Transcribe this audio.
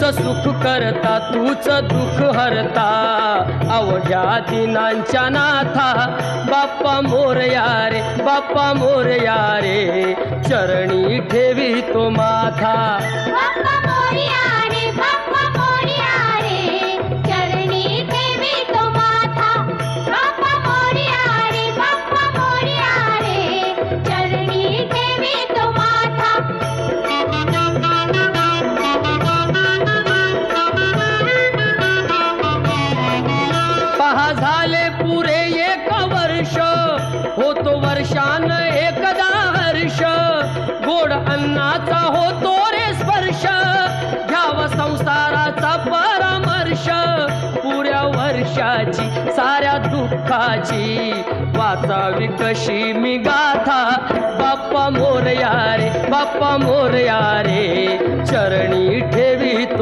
तूच सुख करता तूच दुःख हरता अवघ्या दिनांच्या नाथा बाप्पा मोरया रे बाप्पा मोरया रे चरणी ठेवी तो माथा बाप्पा मोरया रे बाप्पा मोरया रे चरणी ठेवी तो माथा बाप्पा मोरया रे बाप्पा मोरया रे चरणी ठेवी तो माथा पहा झाले पुरे एक वर्ष होतो वर्षान एकदा हर्ष गोड अन्नाचा होतो रे स्पर्श घ्यावा संसाराचा परामर्श पुऱ्या वर्षाची साऱ्या दुःखाची वाचावी कशी मी गाथा बाप्पा मोरया रे बाप्पा मोरया रे चरणी ठेवी तो